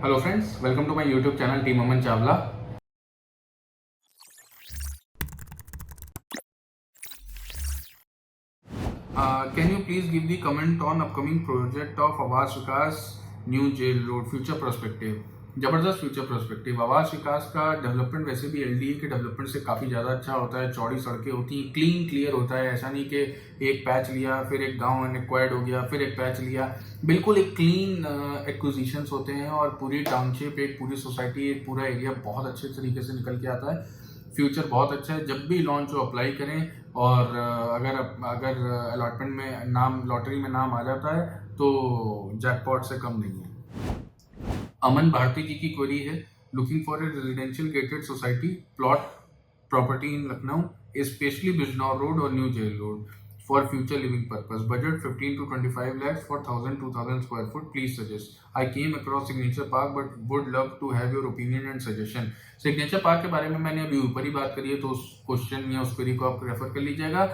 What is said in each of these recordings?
Hello friends, welcome to my YouTube channel Team Aman Chawla. Can you please give the comment on upcoming project of Awas Vikas new jail road future perspective? जबरदस्त future perspective. Awas Vikas का development वैसे भी LDA के development से काफ़ी ज़्यादा अच्छा होता है। चौड़ी सड़कें होती हैं, क्लीन क्लियर होता है। ऐसा नहीं कि एक पैच लिया फिर एक गांव अनएक्वायर्ड हो गया फिर एक पैच लिया। बिल्कुल एक क्लीन एक्विजिशंस होते हैं और पूरी टाउनशिप, एक पूरी सोसाइटी, एक पूरा एरिया बहुत अच्छे तरीके से निकल के आता है। फ्यूचर बहुत अच्छा है। जब भी लॉन्च हो अप्लाई करें और अगर अगर अलॉटमेंट में नाम, लॉटरी में नाम आ जाता है तो जैकपॉट से कम नहीं है। अमन भारती जी की क्वेरी है, looking for a residential gated society plot property in Lucknow specially Bijnor road और new jail road for future living purpose, budget 15 to 25 lakhs for 1000-2000 square foot, please suggest. I came across Signature Park but would love to have your opinion and suggestion. Signature park के बारे में मैंने अभी ऊपर ही बात करी है, तो उस क्वेश्चन या उस क्वेरी को आप रेफर कर लीजिएगा।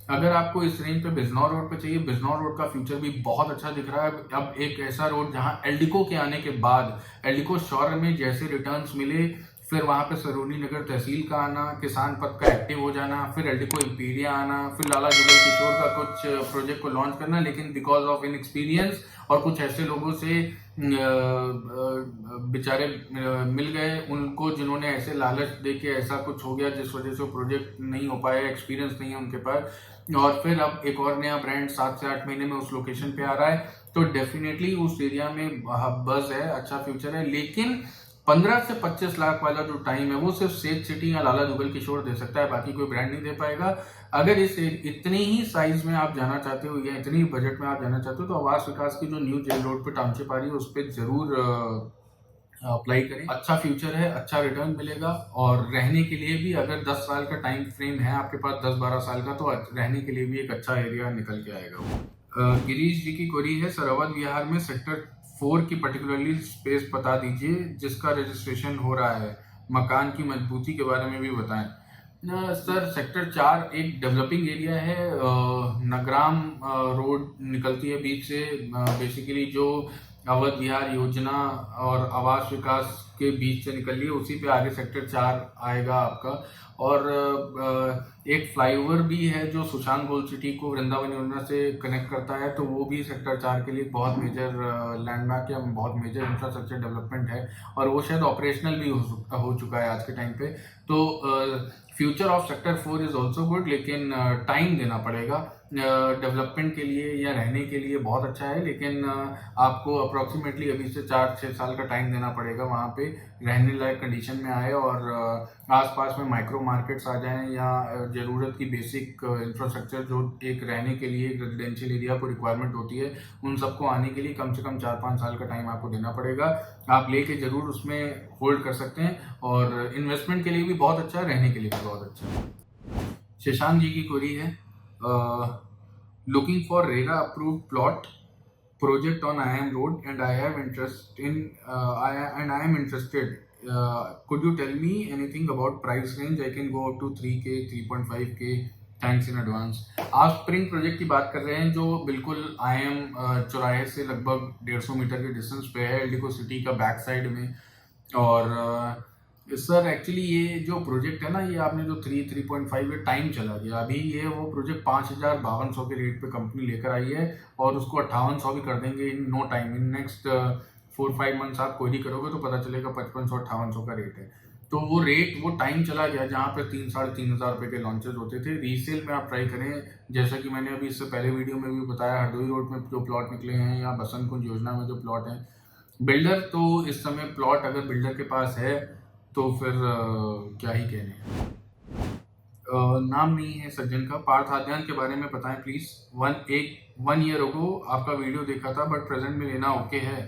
अगर आपको इस रेंज पे बिजनौर रोड पे चाहिए, बिजनौर रोड का फ्यूचर भी बहुत अच्छा दिख रहा है। अब एक ऐसा रोड जहां एल्डिको के आने के बाद, एल्डिको शौर्य में जैसे रिटर्न्स मिले, फिर वहां पे सरोनी नगर तहसील का आना, किसान पथ का एक्टिव हो जाना, फिर एल्डिको इंपीरिया आना, फिर लाला जुगल किशोर का कुछ प्रोजेक्ट को लॉन्च करना, लेकिन बिकॉज ऑफ इनएक्सपीरियंस और कुछ ऐसे लोगों से बेचारे मिल गए उनको, जिन्होंने ऐसे लालच दे के ऐसा कुछ हो गया जिस वजह से वो प्रोजेक्ट नहीं हो पाया, एक्सपीरियंस नहीं है उनके पास। और फिर अब एक और नया ब्रांड 7 से 8 महीने में उस लोकेशन पे आ रहा है, तो डेफिनेटली उस एरिया में बज़ है, अच्छा फ्यूचर है। लेकिन 15 से 25 लाख वाला जो टाइम है वो सिर्फ सेठ सिटी या लाला जुगल किशोर दे सकता है, बाकी कोई ब्रांड नहीं दे पाएगा। अगर इस इतनी ही साइज में आप जाना चाहते हो या इतनी ही बजट में आप जाना चाहते हो, तो आवास विकास की जो न्यू जेल रोड पे टाउनशिप आ रही है उस पर जरूर अप्लाई करें। अच्छा फ्यूचर है, अच्छा रिटर्न मिलेगा, और रहने के लिए भी अगर 10 साल का टाइम फ्रेम है आपके पास, 10-12 साल का, तो रहने के लिए भी एक अच्छा एरिया निकल के आएगा वो। गिरीश जी की क्वेरी है, सर अवध विहार में सेक्टर 4 की पर्टिकुलरली स्पेस बता दीजिए जिसका रजिस्ट्रेशन हो रहा है, मकान की मजबूती के बारे में भी बताएं। सर सेक्टर 4 एक डेवलपिंग एरिया है। नगराम रोड निकलती है बीच से, बेसिकली जो अवध विहार योजना और आवास विकास के बीच से निकल रही है, उसी पे आगे सेक्टर 4 आएगा आपका। और एक फ्लाईओवर भी है जो सुशांत गोल्ड सिटी को वृंदावन योजना से कनेक्ट करता है, तो वो भी सेक्टर 4 के लिए बहुत मेजर लैंडमार्क या बहुत मेजर इंफ्रास्ट्रक्चर डेवलपमेंट है, और वो शायद ऑपरेशनल भी हो चुका है आज के टाइम पे। तो future of sector 4 is also good, लेकिन टाइम देना पड़ेगा डेवलपमेंट के लिए या रहने के लिए बहुत अच्छा है, लेकिन आपको अप्रोक्सीमेटली अभी से 4-6 साल का टाइम देना पड़ेगा वहाँ पे रहने लायक कंडीशन में आए, और आसपास में माइक्रो मार्केट्स आ जाएं या ज़रूरत की बेसिक इंफ्रास्ट्रक्चर जो एक रहने के लिए, एक रेजिडेंशियल एरिया को रिक्वायरमेंट होती है, उन सबको आने के लिए कम से कम 4-5 साल का टाइम आपको देना पड़ेगा। आप लेके ज़रूर उसमें होल्ड कर सकते हैं, और इन्वेस्टमेंट के लिए भी बहुत अच्छा है, रहने के लिए भी बहुत अच्छा है। शशांक जी की क्वेरी है, looking for RERA approved plot project on IIM road and I have interest in I am interested. Could you tell me anything about price range? I can go up to 3K, 3.5K. Thanks in advance. आप spring project की बात कर रहे हैं जो बिल्कुल IIM चौराहे से लगभग 150 मीटर के डिस्टेंस पे है, एल्डिको सिटी का बैक साइड में। और सर एक्चुअली ये जो प्रोजेक्ट है ना, ये आपने जो 3.5 ये टाइम चला गया, अभी ये वो प्रोजेक्ट 5,5200 के रेट पे कंपनी लेकर आई है, और उसको 5800 भी कर देंगे in no time. In next 4-5 months आप क्वेरी करोगे तो पता चलेगा 5500-5800 का रेट है। तो वो रेट, वो टाइम चला गया जहाँ पे 3-3.5 हज़ार रुपये के लॉन्चेस होते थे। रीसेल में आप ट्राई करें, जैसा कि मैंने अभी इससे पहले वीडियो में भी बताया, हरदोई रोड में जो प्लॉट निकले हैं या बसंत कुंज योजना में जो प्लॉट हैं, बिल्डर तो इस समय प्लॉट अगर बिल्डर के पास है तो फिर क्या ही कहने। नाम नहीं है सज्जन का, पार्थ आद्यान के बारे में बताएं प्लीज। 1 ईयर अगो आपका वीडियो देखा था, बट प्रेजेंट में लेना ओके है?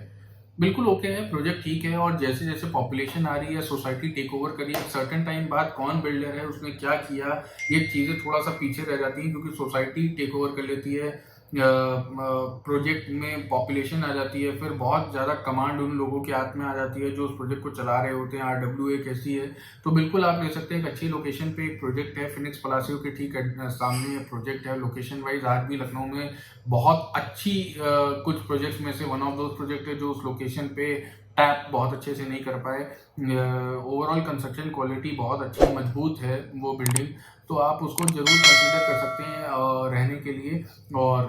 बिल्कुल ओके है, प्रोजेक्ट ठीक है, और जैसे जैसे पॉपुलेशन आ रही है, सोसाइटी टेक ओवर करी है, सर्टेन टाइम बाद कौन बिल्डर है, उसने क्या किया, ये चीज़ें थोड़ा सा पीछे रह जाती हैं, क्योंकि सोसाइटी टेक ओवर कर लेती है, प्रोजेक्ट में पॉपुलेशन आ जाती है, फिर बहुत ज़्यादा कमांड उन लोगों के हाथ में आ जाती है जो उस प्रोजेक्ट को चला रहे होते हैं। RW एक ऐसी है, तो बिल्कुल आप ले सकते हैं। एक अच्छी लोकेशन पे एक प्रोजेक्ट है, फिनिक्स पलासियो के ठीक सामने प्रोजेक्ट है। लोकेशन वाइज आज भी लखनऊ में बहुत अच्छी कुछ प्रोजेक्ट्स में से वन ऑफ दोज प्रोजेक्ट है जो उस लोकेशन पे टैप बहुत अच्छे से नहीं कर पाए। ओवरऑल कंस्ट्रक्शन क्वालिटी बहुत अच्छी मजबूत है वो बिल्डिंग, तो आप उसको ज़रूर कंसिडर कर सकते हैं रहने के लिए। और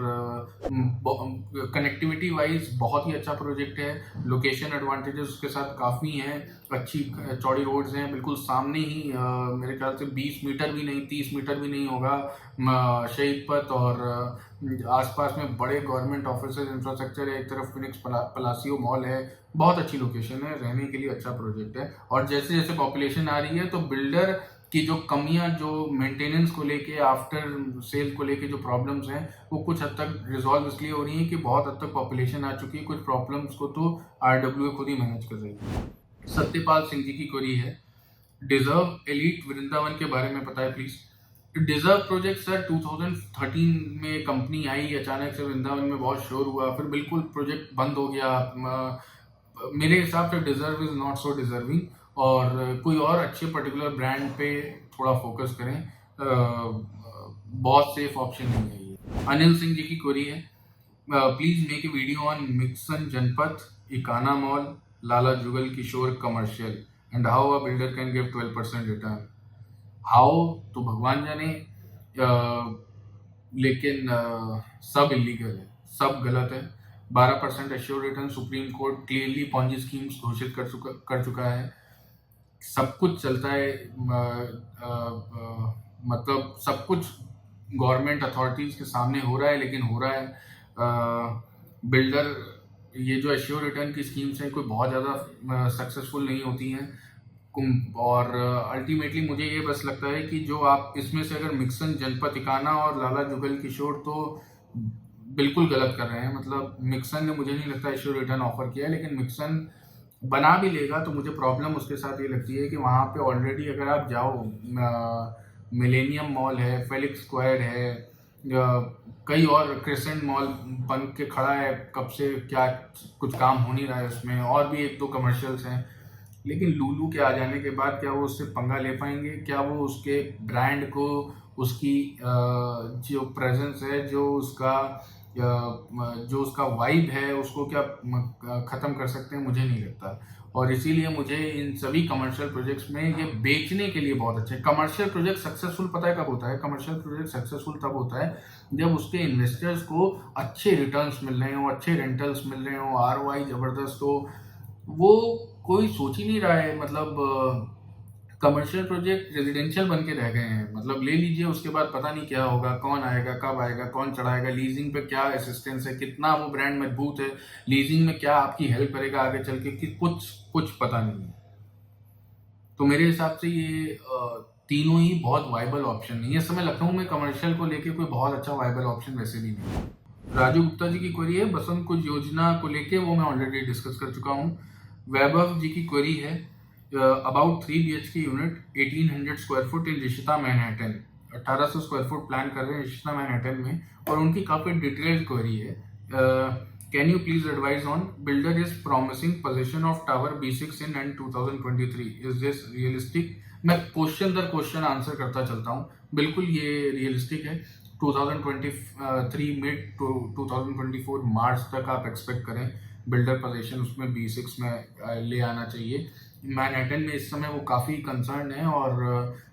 कनेक्टिविटी वाइज बहुत ही अच्छा प्रोजेक्ट है। लोकेशन एडवांटेजेस उसके साथ काफ़ी हैं, अच्छी चौड़ी रोड्स हैं, बिल्कुल सामने ही मेरे ख्याल से 20 मीटर भी नहीं, 30 मीटर भी नहीं होगा शहीद पथ, और आसपास में बड़े गवर्नमेंट ऑफिसेज, इंफ्रास्ट्रक्चर है, एक तरफ फिनिक्स पलासियो मॉल है। बहुत अच्छी लोकेशन है, रहने के लिए अच्छा प्रोजेक्ट है। और जैसे जैसे पॉपुलेशन आ रही है तो बिल्डर की जो कमियां, जो मेंटेनेंस को लेके, आफ्टर सेल को लेके जो प्रॉब्लम्स हैं, वो कुछ हद तक रिजॉल्व इसलिए हो रही है कि बहुत हद तक पॉपुलेशन आ चुकी है। कुछ प्रॉब्लम्स को तो आरडब्ल्यू खुद ही मैनेज कर रही है। सत्यपाल सिंह जी की क्वेरी है, डिजर्व एलीट वृंदावन के बारे में पता है प्लीज। डिजर्व प्रोजेक्ट सर 2013 में कंपनी आई, अचानक से वृंदावन में बहुत शोर हुआ, फिर बिल्कुल प्रोजेक्ट बंद हो गया। मेरे हिसाब से deserve is not so deserving, और कोई और अच्छे पर्टिकुलर ब्रांड पे थोड़ा फोकस करें। बहुत सेफ ऑप्शन नहीं है ये। अनिल सिंह जी की क्वेरी है, please make a video on Mixon Janpath, Ekana mall, Lala Jugal Kishore commercial, and how a builder can give 12% return. How तो भगवान जाने, लेकिन सब इलीगल है, सब गलत है। 12% assure return supreme court clearly Ponzi schemes घोषित कर चुका है। सब कुछ चलता है, मतलब सब कुछ गवर्नमेंट अथॉरिटीज के सामने हो रहा है, लेकिन हो रहा है बिल्डर, ये जो एश्योर रिटर्न की स्कीम्स हैं कोई बहुत ज़्यादा सक्सेसफुल नहीं होती हैं। और अल्टीमेटली मुझे ये बस लगता है कि जो आप इसमें से अगर मिक्सन जनपथ इकाना और लाला जुगल किशोर तो बिल्कुल गलत कर रहे हैं। मतलब मिक्सन ने मुझे नहीं लगता एश्योर रिटर्न ऑफर किया है, लेकिन मिक्सन बना भी लेगा तो मुझे प्रॉब्लम उसके साथ ये लगती है कि वहाँ पे ऑलरेडी अगर आप जाओ, मिलेनियम मॉल है, फेलिक्स स्क्वायर है, कई और क्रिसेंट मॉल बन के खड़ा है कब से, क्या कुछ काम हो नहीं रहा है उसमें, और भी एक दो कमर्शियल्स हैं, लेकिन लूलू के आ जाने के बाद क्या वो उससे पंगा ले पाएंगे? क्या वो उसके ब्रांड को, उसकी जो प्रेजेंस है, जो उसका वाइब है, उसको क्या ख़त्म कर सकते हैं? मुझे नहीं लगता। और इसीलिए मुझे इन सभी कमर्शियल प्रोजेक्ट्स में ये बेचने के लिए बहुत अच्छे। कमर्शियल प्रोजेक्ट सक्सेसफुल पता है कब होता है? कमर्शियल प्रोजेक्ट सक्सेसफुल तब होता है जब उसके इन्वेस्टर्स को अच्छे रिटर्न्स मिल रहे हों, अच्छे रेंटल्स मिल रहे हों, आरओआई ज़बरदस्त हो। वो कोई सोच ही नहीं रहा है। मतलब कमर्शियल प्रोजेक्ट रेजिडेंशियल बन के रह गए हैं। मतलब ले लीजिए, उसके बाद पता नहीं क्या होगा, कौन आएगा, कब आएगा, कौन चढ़ाएगा, लीजिंग पे क्या असिस्टेंस है, कितना वो ब्रांड मजबूत है, लीजिंग में क्या आपकी हेल्प करेगा आगे चल के, कि कुछ कुछ पता नहीं है। तो मेरे हिसाब से ये तीनों ही बहुत वाइबल ऑप्शन नहीं है। इस समय लखनऊ में कमर्शियल को लेके कोई बहुत अच्छा वाइबल ऑप्शन वैसे भी नहीं है। राजू गुप्ता जी की क्वेरी है बसंत कुंज योजना को लेके, वो मैं ऑलरेडी डिस्कस कर चुका हूँ। वैभव जी की क्वेरी है about 3 BHK unit 1800 square foot in रिश्ता मैनहट्टन। 1800 स्क्वायर फुट प्लान कर रहे हैं रिश्ता मैनहट्टन में, और उनकी काफ़ी डिटेल्ड क्वेरी है। Can you please advise on builder is promising position of tower B6 in and 2023, is this realistic? मैं क्वेश्चन दर क्वेश्चन आंसर करता चलता हूँ। बिल्कुल ये रियलिस्टिक है। 2023 मिड टू 2024 मार्च तक आप एक्सपेक्ट करें बिल्डर पोजीशन उसमें B6 में ले आना चाहिए। मैनहट्टन में इस समय वो काफ़ी कंसर्न है, और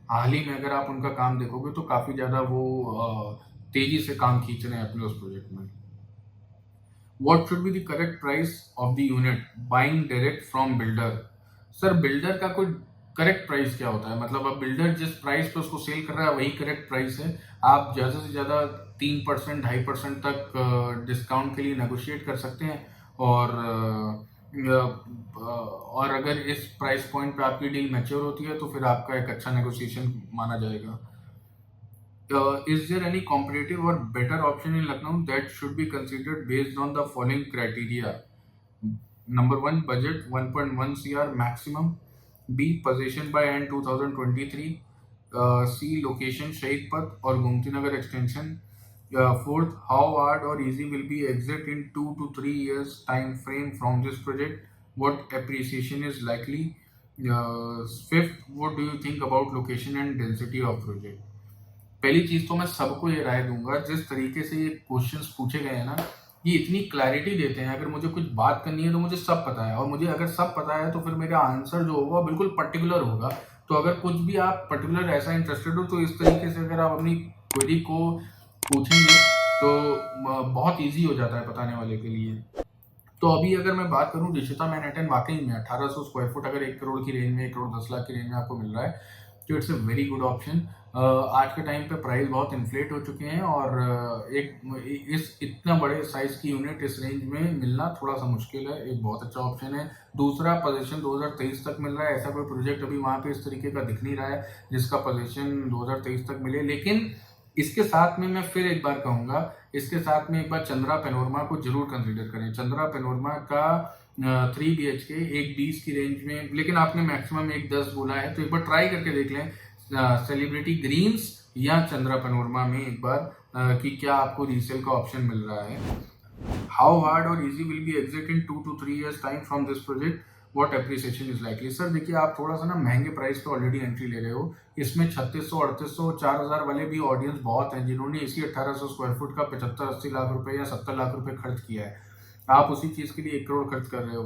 हाल ही में अगर आप उनका काम देखोगे तो काफ़ी ज़्यादा वो तेज़ी से काम खींच रहे हैं अपने उस प्रोजेक्ट में। What should be the correct price of the unit buying direct from builder? Sir builder का कोई करेक्ट प्राइस क्या होता है? मतलब अब बिल्डर जिस प्राइस पे उसको सेल कर रहा है वही करेक्ट प्राइस है। आप ज़्यादा से ज़्यादा 3%, 2.5% तक डिस्काउंट के लिए नेगोशिएट कर सकते हैं। और अगर इस प्राइस पॉइंट पे आपकी डील मैच्योर होती है तो फिर आपका एक अच्छा नेगोशिएशन माना जाएगा। Is there any competitive or better option in Lucknow that should be considered based on the following criteria? Number one, budget 1.1 CR maximum. B, possession by end 2023. C, location Shahid Path or Gomti Nagar extension. Fourth, how hard or easy will be exit in 2 to 3 years time frame from this project? What appreciation is likely? Fifth, what do you think about location and density of project? पहली चीज़ तो मैं सबको ये राय दूँगा, जिस तरीके से ये क्वेश्चंस पूछे गए हैं ना, ये इतनी क्लैरिटी देते हैं। अगर मुझे कुछ बात करनी है तो मुझे सब पता है, और मुझे अगर सब पता है तो फिर मेरा आंसर जो होगा वो बिल्कुल पर्टिकुलर होगा। तो अगर कुछ भी आप पर्टिकुलर ऐसा इंटरेस्टेड हो तो इस तरीके से अगर आप अपनी क्वेरी को पूछेंगे तो बहुत ईज़ी हो जाता है बताने वाले के लिए। तो अभी अगर मैं बात करूँ, रिशिता मैनहट्टन वाक़ई में 1800 स्क्वायर फुट अगर 1 करोड़ की रेंज में, 1 करोड़ 10 लाख की रेंज में आपको मिल रहा है, तो it's a very good option. आज के टाइम पे प्राइस बहुत इन्फ्लेट हो चुके हैं, और इस इतना बड़े साइज़ की यूनिट इस रेंज में मिलना थोड़ा-सा मुश्किल है, एक बहुत अच्छा ऑप्शन है। दूसरा, पोज़ीशन 2023 तक मिल रहा है, ऐसा कोई प्रोजेक्ट अभी वहाँ पे इस तरीके का दिख नहीं रहा है, जिसका पोज़ीशन 2023 तक मिले। लेकिन इसके साथ में मैं फिर एक बार कहूँगा, इसके साथ में एक बार चंद्रा पैनोरमा को ज़रूर कंसीडर करें। चंद्रा पैनोरमा का 3 बीएचके एक 20 की रेंज में, लेकिन आपने मैक्सिमम एक 10 बोला है, तो एक बार ट्राई करके देख लें सेलिब्रिटी ग्रीन्स या चंद्रा पैनोरमा में एक बार, कि क्या आपको रीसेल का ऑप्शन मिल रहा है। हाउ हार्ड और easy will be exit in 2 to 3 years time from this project, what appreciation is likely. Sir देखिए, आप थोड़ा सा ना महंगे प्राइस पे ऑलरेडी एंट्री ले रहे हो। इसमें 3600, 3800, 4000 वाले भी ऑडियंस बहुत हैं जिन्होंने इसी 1800 स्क्वायर फुट का 75-80 लाख रुपए या 70 लाख रुपए खर्च किया है। आप उसी चीज़ के लिए 1 करोड़ खर्च कर रहे हो।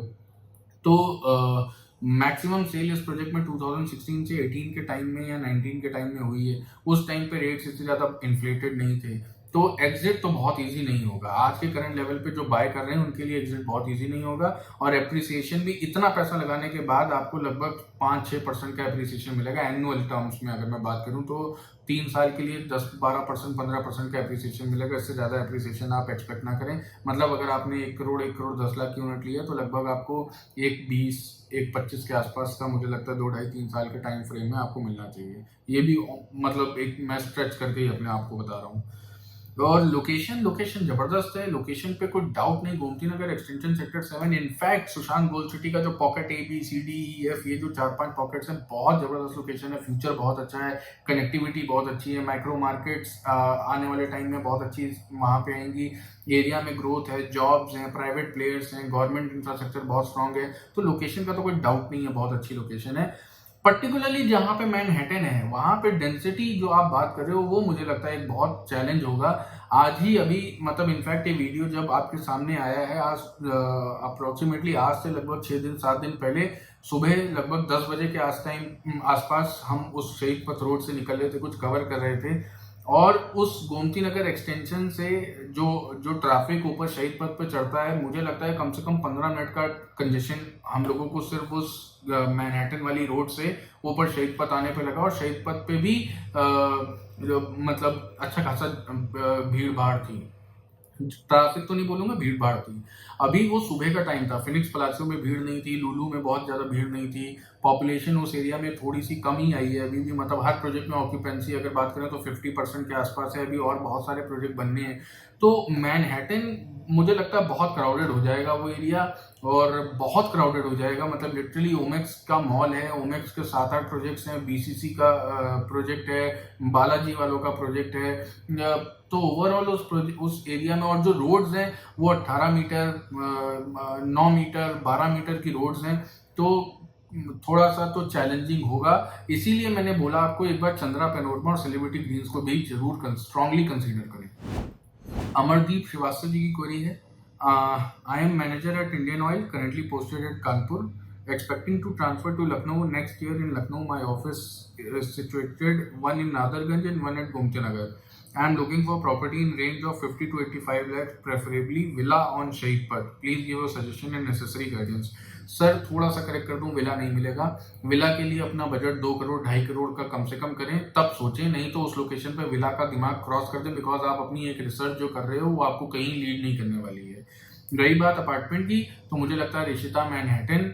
तो मैक्सिमम सेल इस प्रोजेक्ट में 2016 से 18 के टाइम में या 19 के टाइम में हुई है। उस टाइम पे रेट्स इतने ज़्यादा इन्फ्लेटेड नहीं थे, तो एग्जिट तो बहुत इजी नहीं होगा। आज के करंट लेवल पे जो बाय कर रहे हैं उनके लिए एग्जिट बहुत इजी नहीं होगा, और एप्रिसिएशन भी इतना पैसा लगाने के बाद आपको लगभग 5-6% का एप्रिसिएशन मिलेगा एनुअल टर्म्स में। अगर मैं बात करूं तो 3 साल के लिए 10-12%, 15% का एप्रिसिएशन मिलेगा। इससे ज़्यादा एप्रिसिएशन आप एक्सपेक्ट ना करें। मतलब अगर आपने 1 करोड़ 10 लाख की यूनिट लिया तो लगभग आपको 1-20, 1-25 के आसपास का, मुझे लगता है 2-2.5-3 साल के टाइम फ्रेम में आपको मिलना चाहिए। ये भी मतलब एक मैं स्ट्रेच करके ही अपने आप को बता रहा हूँ। और लोकेशन ज़बरदस्त है, लोकेशन पे कोई डाउट नहीं। Gomti Nagar extension sector 7, in fact Sushant gold city का जो पॉकेट ABCDEF, ये जो 4-5 पॉकेट्स हैं, बहुत ज़बरदस्त लोकेशन है। फ्यूचर बहुत अच्छा है, कनेक्टिविटी बहुत अच्छी है, माइक्रो मार्केट्स आने वाले टाइम में बहुत अच्छी वहाँ पे आएंगी। एरिया में ग्रोथ है, जॉब्स हैं, प्राइवेट प्लेयर्स हैं, गवर्नमेंट इंफ्रास्ट्रक्चर बहुत स्ट्रॉन्ग है। तो लोकेशन का तो कोई डाउट नहीं है, बहुत अच्छी लोकेशन है। पर्टिकुलरली जहाँ पे मैनहट्टन है, वहाँ पे डेंसिटी जो आप बात कर रहे हो, वो मुझे लगता है एक बहुत चैलेंज होगा। आज ही अभी, मतलब इनफैक्ट ये वीडियो जब आपके सामने आया है, आज अप्रोक्सीमेटली आज से लगभग 6 दिन 7 दिन पहले सुबह लगभग 10 बजे के आसपास हम उस शहीद पथ रोड से निकल रहे थे, कुछ कवर कर रहे थे, और उस गोमती नगर एक्सटेंशन से जो ट्रैफिक ऊपर शहीद पथ पे चढ़ता है, मुझे लगता है कम से कम 15 मिनट का कंजेशन हम लोगों को सिर्फ उस मैनहट्टन वाली रोड से ऊपर शहीद पथ आने पे लगा। और शहीद पथ पे भी मतलब अच्छा खासा भीड़ भाड़ थी, ट्रैफिक तो नहीं बोलूंगा, भीड़ भाड़ थी। अभी वो सुबह का टाइम था, फिनिक्स प्लाजा में भीड़ नहीं थी, लुलु में बहुत ज़्यादा भीड़ नहीं थी। पॉपुलेशन उस एरिया में थोड़ी सी कम ही आई है अभी भी, मतलब हर प्रोजेक्ट में ऑक्यूपेंसी अगर बात करें तो 50% के आसपास है अभी, और बहुत सारे प्रोजेक्ट बनने हैं। तो मैनहट्टन मुझे लगता है बहुत क्राउडेड हो जाएगा वो एरिया, और बहुत क्राउडेड हो जाएगा। मतलब लिटरली ओमेक्स का मॉल है, ओमेक्स के 7-8 प्रोजेक्ट्स हैं, BCC का प्रोजेक्ट है, बालाजी वालों का प्रोजेक्ट है। तो ओवरऑल उस एरिया में, और जो रोड्स हैं वो 18 मीटर, 9 मीटर, 12 मीटर की रोड्स हैं, तो थोड़ा सा तो चैलेंजिंग होगा। इसीलिए मैंने बोला आपको एक बार चंद्रा पैनोरमा और सेलिब्रिटी ग्रीन्स को भी जरूर स्ट्रांगली कंसीडर करें। अमरदीप श्रीवास्तव जी की क्वेरी है, I am manager at Indian oil, currently posted at Kanpur, expecting to transfer to Lucknow next year. In Lucknow, my office is situated, one in Nadarganj and one at Gomti Nagar. I am looking for property in range of 50 to 85 lakhs, preferably villa on Shahid Path. Please give a suggestion and necessary guidance. Sir थोड़ा सा correct कर दूं, villa नहीं मिलेगा। Villa के लिए अपना budget 2 crore 2.5 crore का कम से कम करें, तब सोचें, नहीं तो उस लोकेशन पे विला का दिमाग क्रॉस कर दें, बिकॉज आप अपनी एक रिसर्च जो कर रहे हो वो आपको कहीं लीड नहीं करने वाली है। रही बात अपार्टमेंट की, तो मुझे लगता है Rishita Manhattan,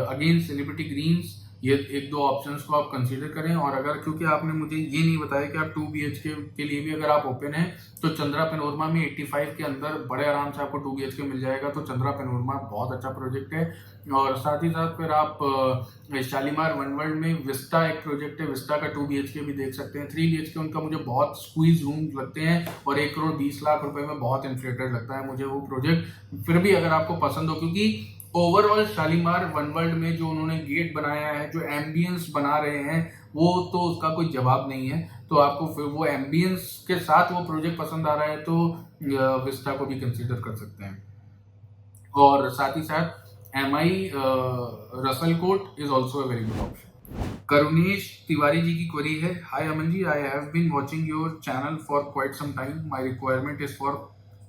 again celebrity greens, ये 1-2 ऑप्शंस को आप कंसीडर करें। और अगर, क्योंकि आपने मुझे ये नहीं बताया कि आप 2 BHK के लिए भी अगर आप ओपन हैं, तो चंद्रा पैनोरमा में 85 के अंदर बड़े आराम से आपको 2 BHK मिल जाएगा। तो चंद्रा पैनोरमा बहुत अच्छा प्रोजेक्ट है। और साथ ही साथ फिर आप शालीमार वन वर्ल्ड में विस्टा एक प्रोजेक्ट है, विस्टा का 2 BHK भी देख सकते हैं। 3 BHK उनका मुझे बहुत स्क्वीज रूम लगते हैं, और 1 करोड़ 20 लाख रुपए में बहुत इन्फ्लेटेड लगता है मुझे वो प्रोजेक्ट। फिर भी अगर आपको पसंद हो, क्योंकि ओवरऑल शालीमार वन वर्ल्ड में जो उन्होंने गेट बनाया है, जो एम्बियंस बना रहे हैं, वो तो उसका कोई जवाब नहीं है। तो आपको फिर वो एम्बियंस के साथ वो प्रोजेक्ट पसंद आ रहा है तो विस्टा को भी कंसीडर कर सकते हैं। और साथ ही साथ MI Russell Court is also a very good option. Karunesh Tiwari ji की क्वेरी है, hi Aman ji, I have been watching your channel for quite some time. My requirement is for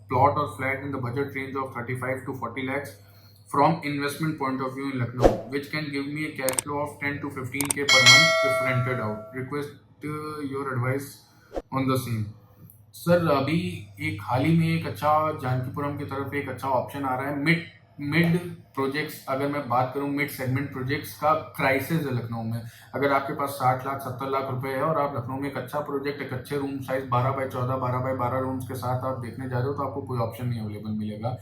plot और flat in the budget range of 35 to 40 lakhs from investment point of view in Lucknow, which can give me a cash flow of 10 to 15K per month if rented out. Request your advice on the same. Sir अभी एक हाल ही में एक अच्छा जानकीपुरम की तरफ एक अच्छा option आ रहा है। मिड मिड प्रोजेक्ट्स, अगर मैं बात करूं मिड सेगमेंट प्रोजेक्ट्स का क्राइसिस है लखनऊ में। अगर आपके पास 60 लाख 70 लाख रुपए है और आप लखनऊ में एक अच्छा प्रोजेक्ट, एक अच्छे room size 12x14 12x12 rooms के साथ आप देखने जा रहे हो तो आपको कोई ऑप्शन नहीं अवेलेबल मिलेगा।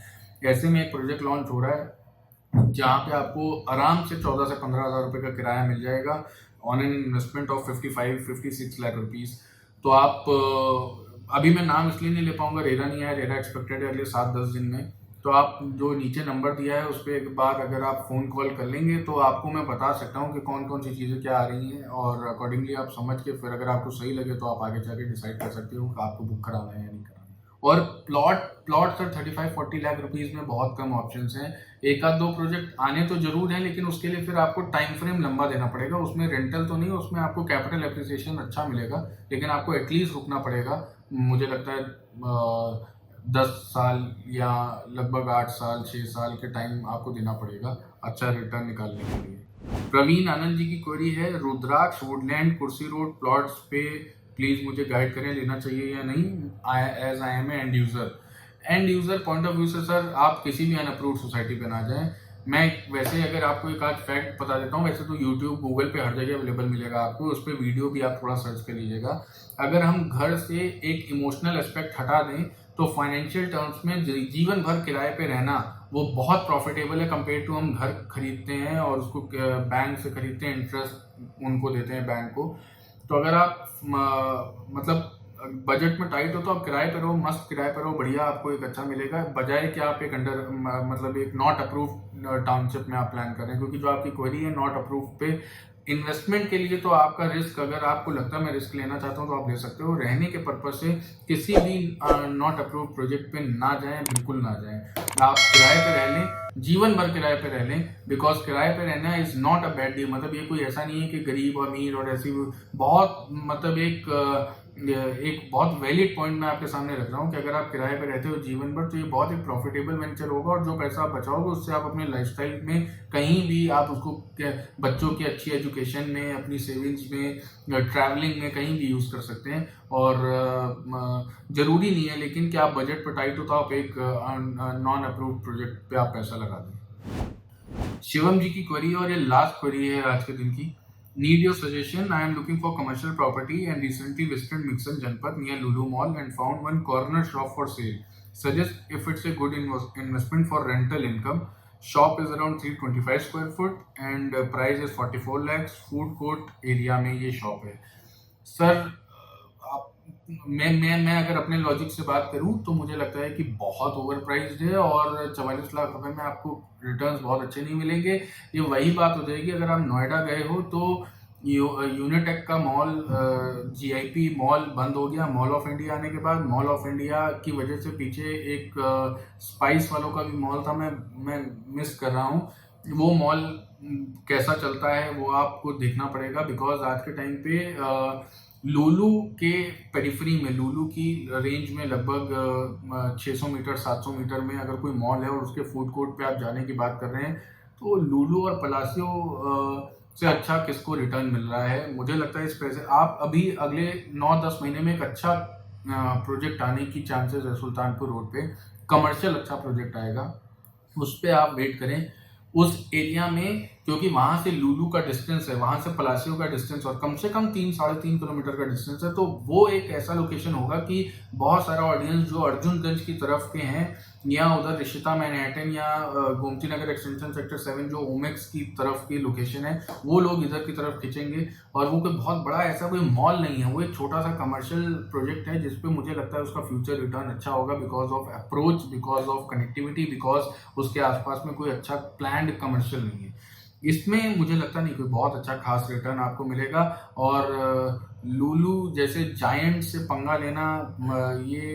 ऐसे में एक प्रोजेक्ट लॉन्च हो रहा है जहाँ पे आपको आराम से 14 से 15 हज़ार रुपये का किराया मिल जाएगा on an investment of 55-56 lakh rupees. तो आप अभी मैं नाम इसलिए नहीं ले पाऊंगा, रेरा नहीं है, रेरा एक्सपेक्टेड है अगले 7-10 दिन में। तो आप जो नीचे नंबर दिया है उस पर एक बार अगर आप फ़ोन कॉल कर लेंगे तो आपको मैं बता सकता हूँ कि कौन कौन सी चीज़ें क्या आ रही हैं, और अकॉर्डिंगली आप समझ के फिर अगर आपको सही लगे तो आप आगे जाके डिसाइड कर सकते हो कि आपको बुक कराना है या नहीं कराना। और plot plot sir 35-40 lakh rupees में बहुत कम ऑप्शंस हैं। एक आध दो प्रोजेक्ट आने तो जरूर हैं, लेकिन उसके लिए फिर आपको टाइम फ्रेम लंबा देना पड़ेगा। उसमें रेंटल तो नहीं, उसमें आपको कैपिटल एप्रिसिएशन अच्छा मिलेगा, लेकिन आपको एटलीस्ट रुकना पड़ेगा। मुझे लगता है 10 साल या लगभग 8 साल 6 साल के टाइम आपको देना पड़ेगा अच्छा रिटर्न निकालने के लिए। प्रवीण आनंद जी की क्वेरी है, Rudraksh woodland Kursi road plots पे प्लीज़ मुझे गाइड करें, लेना चाहिए या नहीं, as I am a end user point of view से सर आप किसी भी अनअप्रूव्ड सोसाइटी पे ना जाएं। मैं वैसे अगर आपको एक आज फैक्ट बता देता हूँ, वैसे तो यूट्यूब गूगल पे हर जगह अवेलेबल मिलेगा आपको, उस पर वीडियो भी आप थोड़ा सर्च कर लीजिएगा। अगर हम घर से एक इमोशनल एस्पेक्ट हटा दें तो फाइनेंशियल टर्म्स में जीवन भर किराए पे रहना वो बहुत प्रॉफिटेबल है कंपेयर टू हम घर खरीदते हैं और उसको बैंक से खरीदते हैं, इंटरेस्ट उनको देते हैं बैंक को। तो अगर आप मतलब बजट में टाइट हो तो आप किराए पर रहो, मस्त किराए पर रहो, बढ़िया आपको एक अच्छा मिलेगा, बजाय कि आप एक अंडर मतलब एक नॉट अप्रूव टाउनशिप में आप प्लान करें। क्योंकि जो आपकी क्वेरी है नॉट अप्रूव पे इन्वेस्टमेंट के लिए तो आपका रिस्क, अगर आपको लगता है मैं रिस्क लेना चाहता हूँ तो आप ले सकते हो। रहने के पर्पज से किसी भी नॉट अप्रूव प्रोजेक्ट पे ना जाएं, बिल्कुल ना जाएं। आप किराए पे रह लें, जीवन भर किराए पे रह लें, बिकॉज किराए पे रहना is not a bad deal. मतलब ये कोई ऐसा नहीं है कि गरीब और अमीर और ऐसी बहुत मतलब एक बहुत वैलिड पॉइंट मैं आपके सामने रख रहा हूँ कि अगर आप किराए पे रहते हो जीवन भर तो ये बहुत एक प्रॉफिटेबल वेंचर होगा, और जो पैसा आप बचाओगे उससे आप अपने लाइफस्टाइल में कहीं भी आप उसको बच्चों की अच्छी एजुकेशन में, अपनी सेविंग्स में, ट्रैवलिंग में कहीं भी यूज़ कर सकते हैं। और ज़रूरी नहीं है लेकिन कि आप बजट पर टाइट हो तो आप एक नॉन अप्रूव्ड प्रोजेक्ट पे आप पैसा लगा दें। शिवम जी की क्वेरी और ये लास्ट क्वेरी है आज के दिन की, Need your suggestion. I am looking for commercial property and recently visited Mixon Janpat near Lulu Mall and found one corner shop for sale. Suggest if it's a good investment for rental income. Shop is around 325 square foot and price is 44 lakhs. Food court area में ये shop है। Sir मैं अगर अपने logic से बात करूं तो मुझे लगता है कि बहुत ओवर प्राइस्ड है और 44 लाख रुपए में आपको रिटर्न्स बहुत अच्छे नहीं मिलेंगे। ये वही बात हो जाएगी अगर आप नोएडा गए हो तो यूनिटेक का मॉल, जीआईपी मॉल बंद हो गया मॉल ऑफ इंडिया आने के बाद। मॉल ऑफ इंडिया की वजह से पीछे एक स्पाइस वालों का भी मॉल था, मैं मिस कर रहा हूँ। वो मॉल कैसा चलता है वो आपको देखना पड़ेगा, बिकॉज आज के टाइम पे लुलु के पेरिफेरी में, लुलु की रेंज में लगभग 600 मीटर 700 मीटर में अगर कोई मॉल है और उसके फूड कोर्ट पे आप जाने की बात कर रहे हैं तो लुलु और पलासियो से अच्छा किसको रिटर्न मिल रहा है। मुझे लगता है इस पैसे आप अभी अगले 9-10 महीने में एक अच्छा प्रोजेक्ट आने की चांसेस है सुल्तानपुर रोड पे, कमर्शियल अच्छा प्रोजेक्ट आएगा, उस पर आप वेट करें उस एरिया में, क्योंकि वहां से लुलु का डिस्टेंस है, वहां से पलासियो का डिस्टेंस और कम से कम 3-3.5 किलोमीटर का डिस्टेंस है। तो वो एक ऐसा लोकेशन होगा कि बहुत सारा ऑडियंस जो अर्जुनगंज की तरफ के हैं या उधर रिश्ता मैनहट्टन या गोमती नगर एक्सटेंशन सेक्टर 7 जो ओमेक्स की तरफ की लोकेशन है, वो लोग इधर की तरफ खींचेंगे। और वो कोई बहुत बड़ा ऐसा कोई मॉल नहीं है, वो एक छोटा सा कमर्शियल प्रोजेक्ट है जिसपे मुझे लगता है उसका फ्यूचर रिटर्न अच्छा होगा, because of approach, because of connectivity, because उसके आसपास में कोई अच्छा प्लान्ड कमर्शियल नहीं है। इसमें मुझे लगता नहीं कोई बहुत अच्छा खास रिटर्न आपको मिलेगा। और लुलु जैसे जायंट से पंगा लेना ये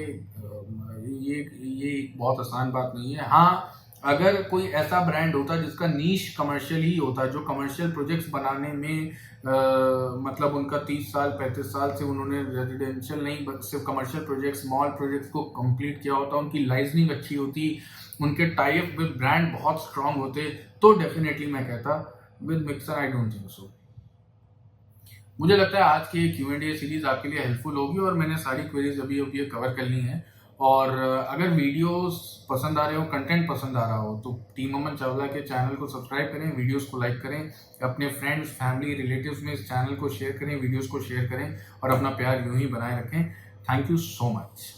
एक बहुत आसान बात नहीं है। हाँ, अगर कोई ऐसा ब्रांड होता जिसका नीश कमर्शियल ही होता, जो कमर्शियल प्रोजेक्ट्स बनाने में मतलब उनका 30 साल 35 साल से उन्होंने रेजिडेंशियल नहीं सिर्फ कमर्शियल प्रोजेक्ट्स, स्मॉल प्रोजेक्ट्स को कंप्लीट किया होता, उनकी लाइजनिंग अच्छी होती, उनके टाइप विद ब्रांड बहुत स्ट्रांग होते, तो डेफिनेटली मैं कहता with mixer I don't think so. मुझे लगता है आज की Q&A सीरीज आपके लिए हेल्पफुल होगी और मैंने सारी क्वेरीज अभी कवर कर ली हैं। और अगर वीडियोस पसंद आ रहे हो, कंटेंट पसंद आ रहा हो, तो टीम अमन चावला के चैनल को सब्सक्राइब करें, वीडियोस को लाइक करें, अपने फ्रेंड्स, फैमिली, रिलेटिव्स में इस चैनल को शेयर करें, वीडियोस को शेयर करें और अपना प्यार यूं ही बनाए रखें। Thank you so much.